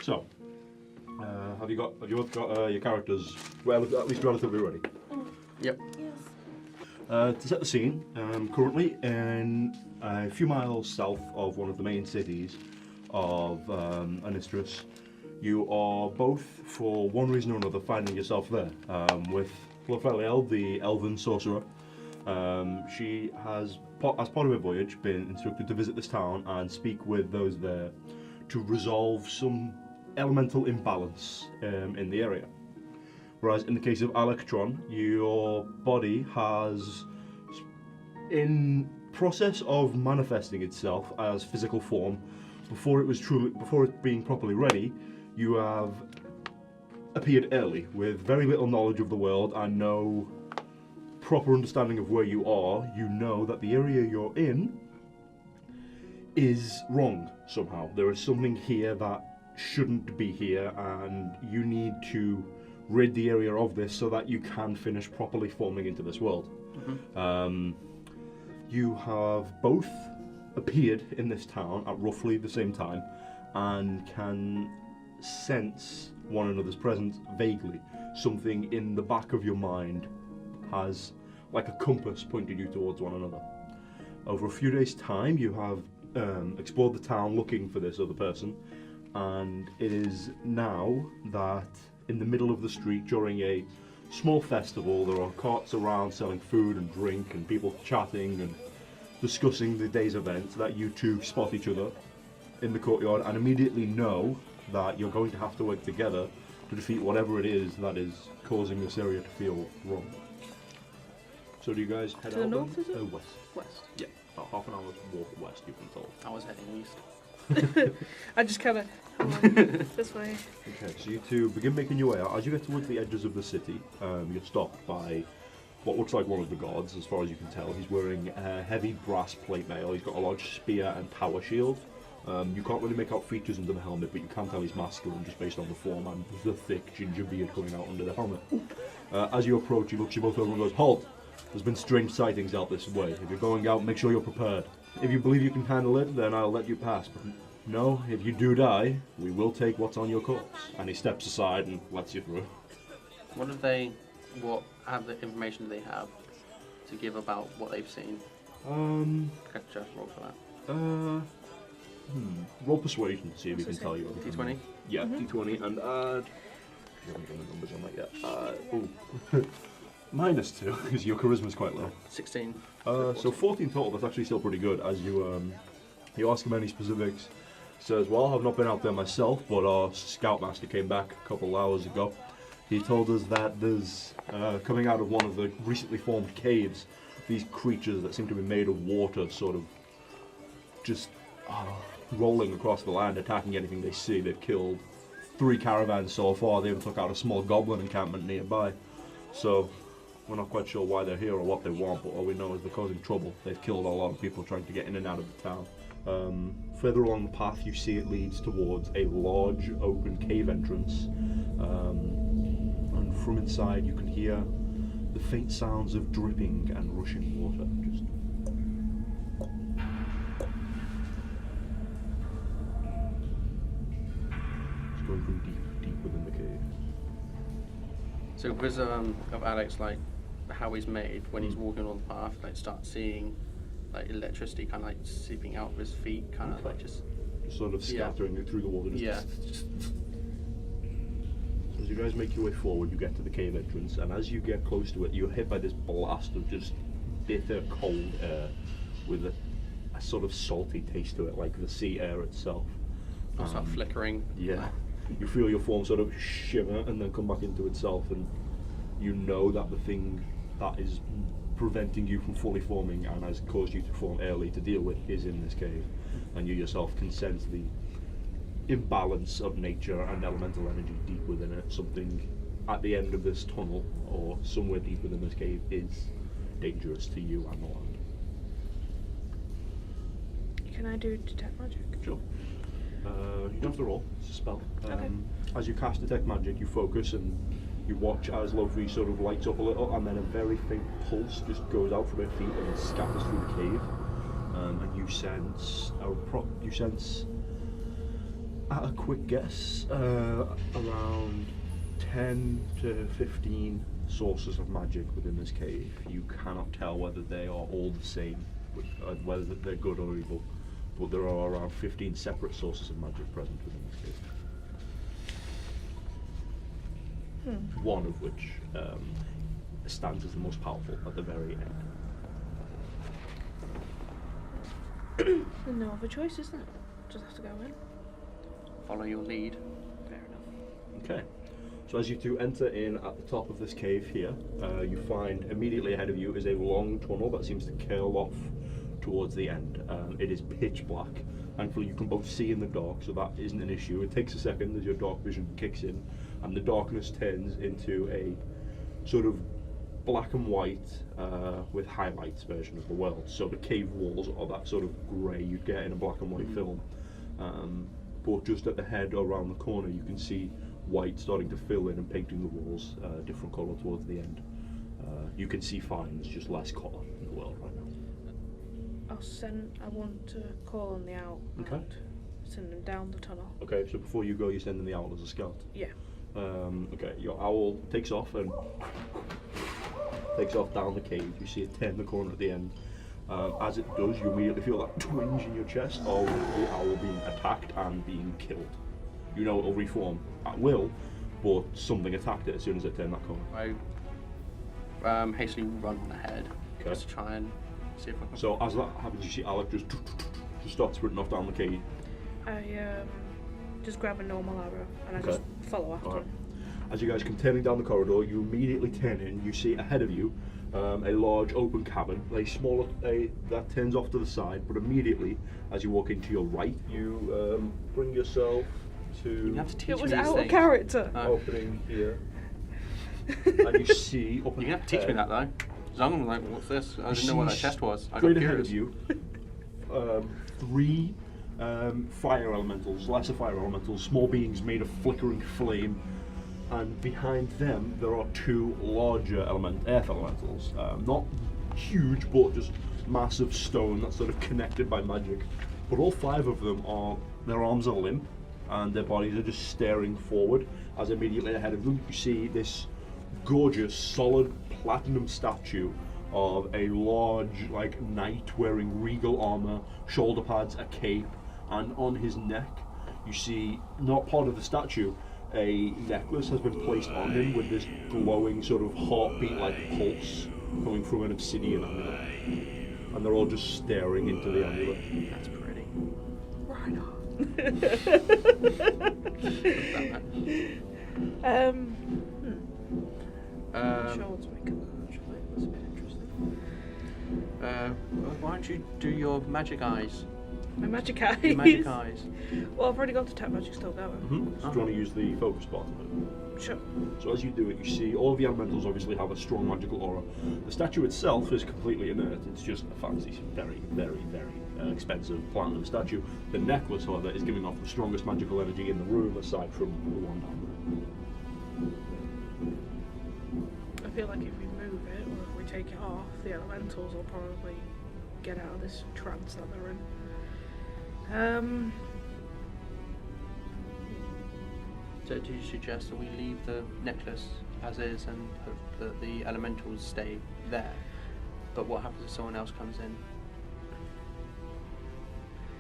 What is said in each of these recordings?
So, have you both got your characters well, at least relatively ready? Yep. To set the scene, currently in a few miles south of one of the main cities of Anistris, you are both, for one reason or another, finding yourself there with Lofeliel, the elven sorcerer. She has, as part of her voyage, been instructed to visit this town and speak with those there to resolve some elemental imbalance in the area. Whereas in the case of Electron, your body has, in process of manifesting itself as physical form, before it being properly ready, you have appeared early with very little knowledge of the world and no proper understanding of where you are. You know that the area you're in is wrong somehow. There is something here that shouldn't be here, and you need to rid the area of this so that you can finish properly forming into this world. Mm-hmm. You have both appeared in this town at roughly the same time and can sense one another's presence vaguely. Something in the back of your mind has, like a compass, pointed you towards one another. Over a few days' time, you have explored the town looking for this other person, and it is now that in the middle of the street during a small festival, there are carts around selling food and drink and people chatting and discussing the day's event, that you two spot each other in the courtyard and immediately know that you're going to have to work together to defeat whatever it is that is causing this area to feel wrong. So do you guys head to out the north, is it? west? West. Yeah, about half an hour's walk west, you've been told. I was heading east. I just kind of this way. Okay, so you two begin making your way out. As you get towards the edges of the city, you're stopped by what looks like one of the guards, as far as you can tell. He's wearing a heavy brass plate mail. He's got a large spear and tower shield. You can't really make out features under the helmet, but you can tell he's masculine just based on the form and the thick ginger beard coming out under the helmet. As you approach, he looks you both over and goes, "Halt! There's been strange sightings out this way. If you're going out, make sure you're prepared. If you believe you can handle it, then I'll let you pass. But no, if you do die, we will take what's on your corpse." And he steps aside and lets you through. What information do they have to give about what they've seen? Could just roll for that. Roll persuasion to see if he can tell you. D20? Yeah, D20 and you haven't done the numbers on that yet. -2 because your charisma's quite low. 16. So 14 total. That's actually still pretty good. As you ask him any specifics, he says, "Well, I've not been out there myself, but our scoutmaster came back a couple hours ago. He told us that there's coming out of one of the recently formed caves, these creatures that seem to be made of water, sort of just rolling across the land, attacking anything they see. They've killed 3 caravans so far. They even took out a small goblin encampment nearby. So we're not quite sure why they're here or what they want, but all we know is they're causing trouble. They've killed a lot of people trying to get in and out of the town." Further along the path, you see it leads towards a large open cave entrance, and from inside you can hear the faint sounds of dripping and rushing water. Just going from deep within the cave. So because of Alex, like how he's made, when he's walking on the path, like start seeing like electricity kind of like seeping out of his feet, kind of like just sort of scattering it through the water. Just As you guys make your way forward, you get to the cave entrance, and as you get close to it, you're hit by this blast of just bitter, cold air with a sort of salty taste to it, like the sea air itself. It's like flickering. Yeah. You feel your form sort of shimmer and then come back into itself, and you know that the thing that is preventing you from fully forming and has caused you to form early to deal with is in this cave. And you yourself can sense the imbalance of nature and elemental energy deep within it. Something at the end of this tunnel or somewhere deep within this cave is dangerous to you and the land. Can I do detect magic? Sure. You don't have to roll, it's a spell. Okay. As you cast detect magic, you focus and you watch as Lofi sort of lights up a little, and then a very faint pulse just goes out from her feet and scatters through the cave. And you sense At a quick guess, around 10 to 15 sources of magic within this cave. You cannot tell whether they are all the same, whether they're good or evil, but there are around 15 separate sources of magic present within this cave. One of which stands as the most powerful at the very end. There's no other choice, is there? Just have to go in. Follow your lead. Fair enough. Okay. So as you two enter in at the top of this cave here, you find immediately ahead of you is a long tunnel that seems to curl off towards the end. It is pitch black. Thankfully you can both see in the dark, so that isn't an issue. It takes a second as your dark vision kicks in, and the darkness turns into a sort of black and white with highlights version of the world. So the cave walls are that sort of grey you'd get in a black and white film. But just at the head or around the corner you can see white starting to fill in and painting the walls different colour towards the end. You can see fine, there's just less colour in the world right now. I want to call on the owl. Okay. And send them down the tunnel. Okay, so before you go you're sending the owl as a scout? Yeah. Okay, your owl takes off and takes off down the cave. You see it turn the corner at the end. As it does, you immediately feel that twinge in your chest of the owl being attacked and being killed. You know it'll reform at will, but something attacked it as soon as it turned that corner. I hastily run ahead Okay. just to try and see if I can. So as that happens, you see Alec just start sprinting off down the cave. I just grab a normal arrow and I Okay. just follow after Alright. him. As you guys come turning down the corridor, you immediately turn in. You see ahead of you a large open cabin, that turns off to the side. But immediately, as you walk into your right, you bring yourself You to have to teach It me was these out of things. character. opening here, and you see up You have to teach me that though. Because I'm like, what's this? I didn't know what that chest was. I got Straight ahead curious. of you, 3 fire elementals, lesser fire elementals, small beings made of flickering flame, and behind them there are 2 larger earth elementals. Not huge, but just massive stone that's sort of connected by magic. But all 5 of them their arms are limp, and their bodies are just staring forward. As immediately ahead of them, you see this gorgeous, solid platinum statue of a large, knight wearing regal armor, shoulder pads, a cape, and on his neck, you see, not part of the statue, a necklace has been placed on him with this glowing sort of heartbeat-like pulse coming from an obsidian amulet. And they're all just staring into the amulet. That's pretty. Right on. Um, Sure, let's make it actually. That's a bit interesting. why don't you do your magic eyes? My magic eyes. Your magic eyes. Well, I've already got detect magic still going. So do you want to use the focus part of it? Sure. So as you do it, you see all of the elementals obviously have a strong magical aura. The statue itself is completely inert. It's just a fancy, very, very, very expensive platinum statue. The necklace, however, is giving off the strongest magical energy in the room, aside from the one down I feel like if we move it or if we take it off, the elementals will probably get out of this trance that they're in. So do you suggest that we leave the necklace as is and hope that the elementals stay there? But what happens if someone else comes in?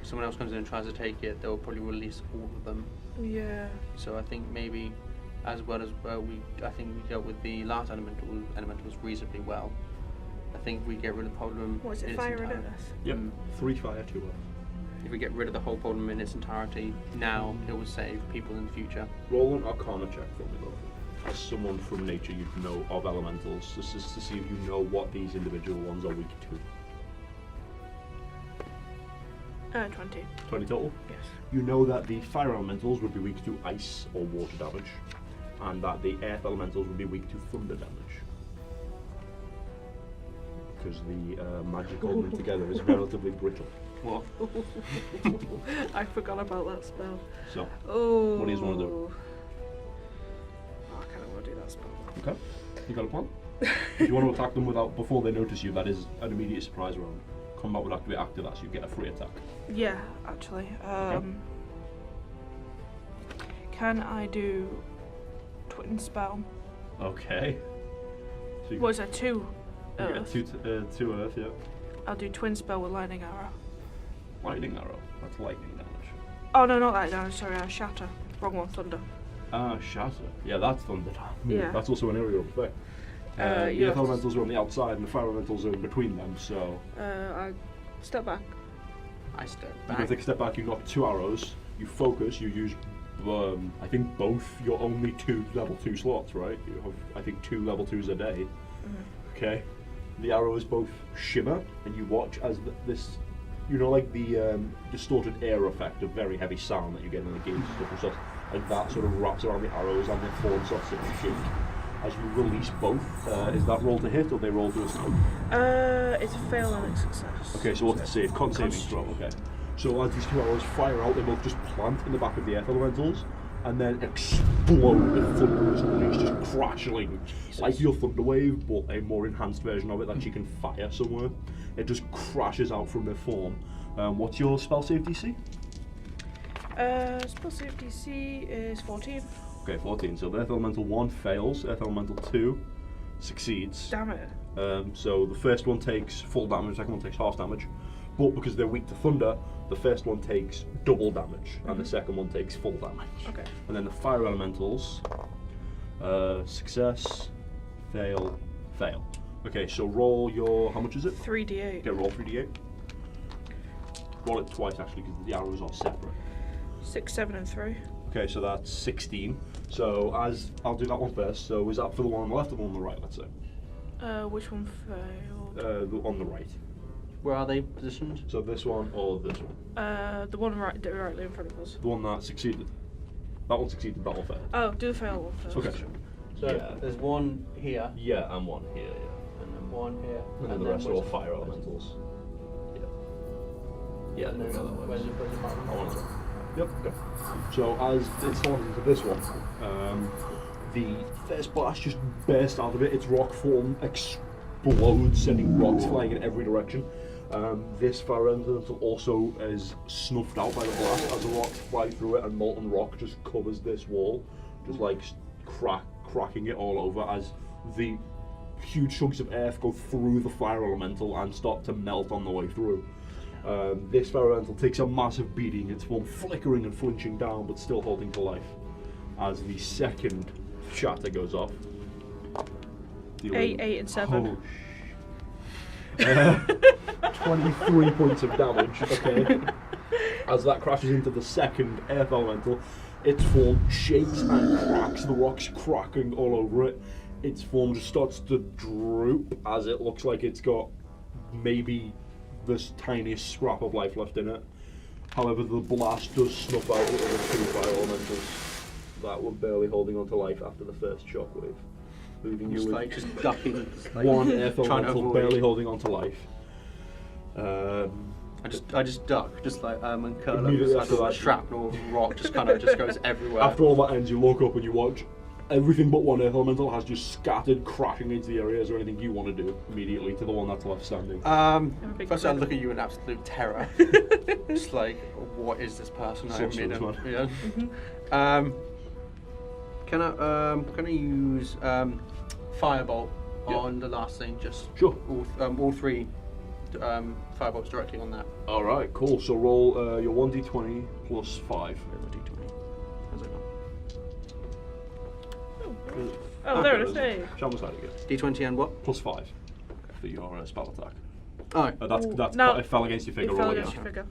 If someone else comes in and tries to take it, they'll probably release all of them. Yeah. So I think maybe, as well as I think we dealt with the last elementals reasonably well. I think if we get rid of the problem. What is it, in its fire and entirety- earth? Yep. 3 fire, 2 earth. If we get rid of the whole problem in its entirety now, it will save people in the future. Roll an Arcana check for me, though. As someone from nature you'd know of elementals, just to see if you know what these individual ones are weak to. 20. 20 total? Yes. You know that the fire elementals would be weak to ice or water damage, and that the earth elementals would be weak to thunder damage. Because the magic holding them together is relatively brittle. What? I forgot about that spell. So, Oh. what do you want to do? Oh, I kind of want to do that spell. Okay, you got a plan? If you want to attack them before they notice you, that is an immediate surprise round. Combat would have to be after that, so you get a free attack. Yeah, actually. Can I do twin spell? Okay. So What is that? 2 you earth. get two earth, yeah. I'll do twin spell with lightning arrow. Lightning arrow. That's lightning damage. Oh no, not that damage. Sorry, shatter. Wrong one. Thunder. Shatter. Yeah, that's thunder. Yeah. That's also an area of effect. You The have earth to- elementals are on the outside and the fire elementals are in between them, so I step back. I step you back. can take a step back, you knock 2 arrows, you focus, you use I think both your only 2 level 2 slots, right? You have I think 2 level 2s a day. Okay. The arrows both shimmer and you watch as this, you know, like the distorted air effect of very heavy sound that you get in the games and stuff and stuff, like that sort of wraps around the arrows and their form starts to shake as you release both. Is that roll to hit or they roll to escape? It's a fail and a success. Okay, so what's the save? Con saving throw, okay. So as these 2 arrows fire out, they both just plant in the back of the earth elementals and then explode with thunderous noise, just crashing. Like your thunder wave, but a more enhanced version of it that you can fire somewhere. It just crashes out from their form. What's your spell save DC? Spell save DC is 14. Okay, 14. So the Earth Elemental 1 fails, Earth Elemental 2 succeeds. Damn it. So the first one takes full damage, the second one takes half damage. But because they're weak to thunder, the first one takes double damage, and the second one takes full damage. Okay. And then the Fire Elementals, success, fail, fail. Okay, so roll your, how much is it? 3d8. Okay, roll 3d8. Roll it twice actually, because the arrows are separate. 6, 7, and 3. Okay, so that's 16. So as I'll do that one first. So is that for the one on the left or the one on the right? Let's say. Which one failed? The on the right. Where are they positioned? So this one or this one? The one directly in front of us. The one that succeeded. That one succeeded. That one failed. Oh, do the fail one first. Okay. So Yeah. there's one here, Yeah, and one here. Yeah. and then one here, And then the rest are all where's- fire elementals. Yeah. Yeah. And then where's the bottom? That one's Yep. Okay. So as it spawns into this one, the first blast just bursts out of it. Its rock form explodes, sending rocks flying in every direction. This fire elemental also is snuffed out by the blast as the rocks fly through it, and molten rock just covers this wall, just like cracking it all over as the huge chunks of earth go through the fire elemental and start to melt on the way through. This fire elemental takes a massive beating, its form flickering and flinching down, but still holding to life. As the second shatter goes off. 8, 8, and 7. 23 points of damage, okay. As that crashes into the second earth elemental, its form shakes and cracks, the rocks cracking all over it. Its form just starts to droop as it looks like it's got maybe this tiniest scrap of life left in it. However, the blast does snuff out the other 2 fire elementals that were barely holding on to life after the first shockwave, leaving you Just with like just ducking. Just like one earth trying to elemental avoid. barely holding on to life. I just duck, just like and curl up, Immediately just after like that- shrapnel rock just kind of just goes everywhere. After all that ends, you look up and you watch everything but one earth elemental has just scattered, crashing into the area. Is there anything you want to do immediately to the one that's left standing? big First I fan. look at you in absolute terror. Just like, what is this person? Sorcerer's in? man. Yeah. Can I use firebolt Yeah. on the last thing? Just Sure. all 3 firebolts directly on that. All right, cool. So roll your 1d20 plus 5. Where's my d20? How's it gone? Oh, there it is. Hey. Shann was that again. D20 and what? Plus 5 for your spell attack. Oh, That's No. it fell against your figure. It fell Roll against again. your figure.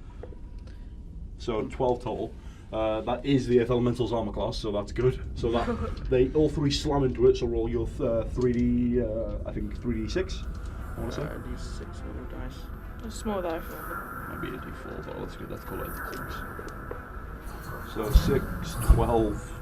So 12 total. That is the Earth Elemental's armor class, so that's good. So that they all 3 slam into it. So roll your 3d, I think 3d6. I want to say. D6 little dice. A small die. Might be a d4, but let's call it a d6. So 6, 12,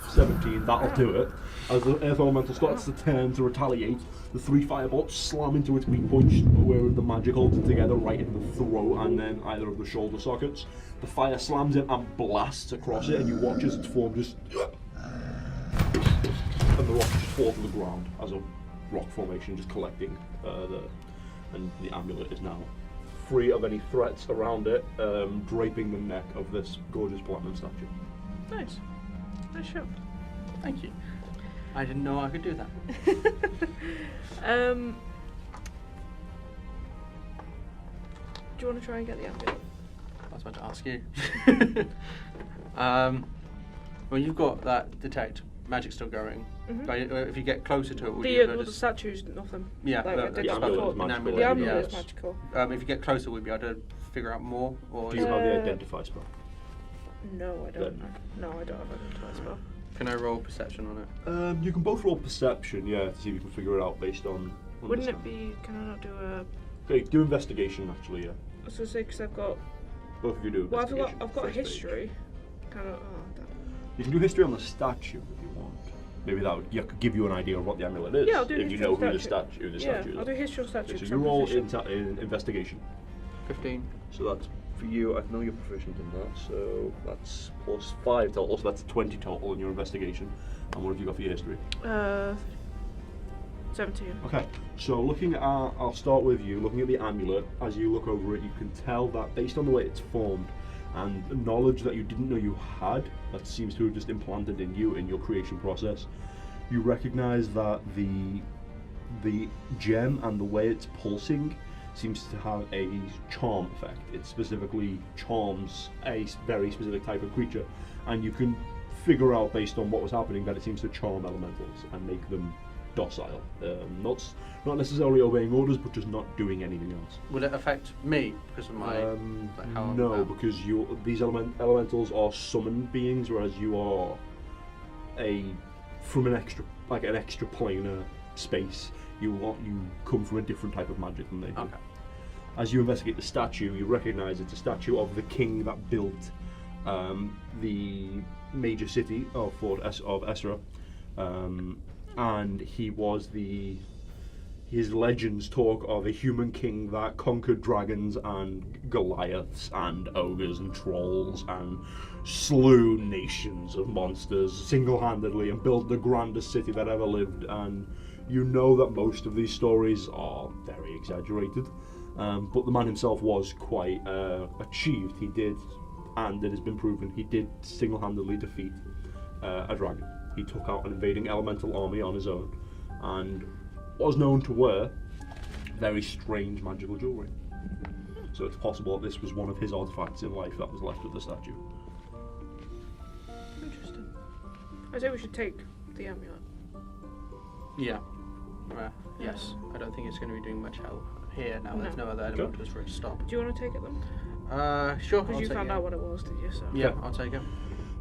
17. That'll do it. As the Earth Elemental starts to turn to retaliate, the 3 firebolts slam into its weak point where the magic holds it together, right in the throat and then either of the shoulder sockets. The fire slams in and blasts across it, and you watch as its form just and the rocks just fall to the ground as a rock formation, just collecting and the amulet is now free of any threats around it, draping the neck of this gorgeous platinum statue. Nice. I should. Thank you. I didn't know I could do that. Do you want to try and get the amulet? I was about to ask you. Well, you've got that detect magic still going. Mhm. But if you get closer to it, would you be able The to statue's nothing. Yeah, like, the I did amulet before. is magical. The amulet Yes. is magical. if you get closer, would you be able to figure out more? Or Do you have the Uh, identify spell? No, I don't. Then- No, I don't have identify spell. can I roll perception on it? You can both roll perception, yeah, to see if you can figure it out based on. Wouldn't it understanding. be? Can I not do a? Okay, do investigation actually, yeah. I was gonna say because I've got. Both of you do Well, investigation. I've got a first page. history. Kind of. Oh, damn. You can do history on the statue if you want. Maybe that would could give you an idea of what the amulet is. Yeah, I'll do if you history know on who the statue. statue, the Yeah, statue is. I'll do history on statue. Okay, so 'cause you I'm roll proficient. in investigation. 15. So that's for you. I know you're proficient in that. So that's plus 5 total. So that's 20 total in your investigation. And what have you got for your history? 17. Okay, so looking at, I'll start with you, looking at the amulet, as you look over it, you can tell that based on the way it's formed and the knowledge that you didn't know you had, that seems to have just implanted in you in your creation process, you recognize that the gem and the way it's pulsing seems to have a charm effect. It specifically charms a very specific type of creature, and you can figure out based on what was happening that it seems to charm elementals and make them docile, not necessarily obeying orders, but just not doing anything else. Will it affect me because of my like how I'm no, bound? because these elementals are summoned beings, whereas you are from an extra planar space. You come from a different type of magic than they do. Okay. As you investigate the statue, you recognise it's a statue of the king that built the major city of Esra. And his legends talk of a human king that conquered dragons and Goliaths and ogres and trolls and slew nations of monsters single-handedly and built the grandest city that ever lived. And you know that most of these stories are very exaggerated, but the man himself was quite achieved. He did, and it has been proven, he did single-handedly defeat a dragon. He took out an invading elemental army on his own and was known to wear very strange magical jewellery. So it's possible that this was one of his artifacts in life that was left with the statue. Interesting. I say we should take the amulet. Yeah. Yes. I don't think it's going to be doing much help here now. No. There's no other elementals for it to stop. Do you want to take it then? Sure. Because I'll you take found it. out what it was, did you? So. Yeah, I'll take it.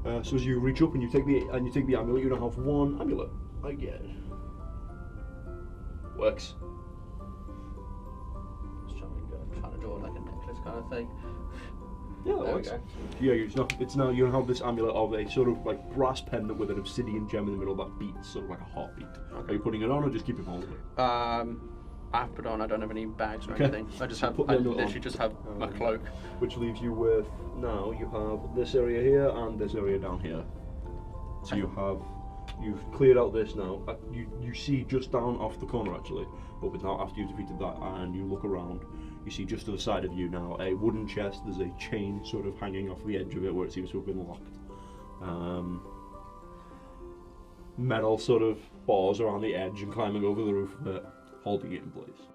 So as you reach up and you take the amulet, you now have one amulet. Again. Works. Just trying to draw like a necklace kind of thing. Yeah, that There we works. go. Yeah, it's now you have this amulet of a sort of like brass pendant with an obsidian gem in the middle that beats sort of like a heartbeat. Okay. Are you putting it on or just keep it holding it? I have to put on. I don't have any bags or Okay. anything. I just So have. put the I amulet literally on. just have my cloak. Which leaves you with, now you have this area here and this area down here. So you've cleared out this now. You see just down off the corner actually, but with now after you've defeated that and you look around, you see just to the side of you now a wooden chest. There's a chain sort of hanging off the edge of it where it seems to have been locked. Metal sort of bars around the edge and climbing over the roof of it, holding it in place.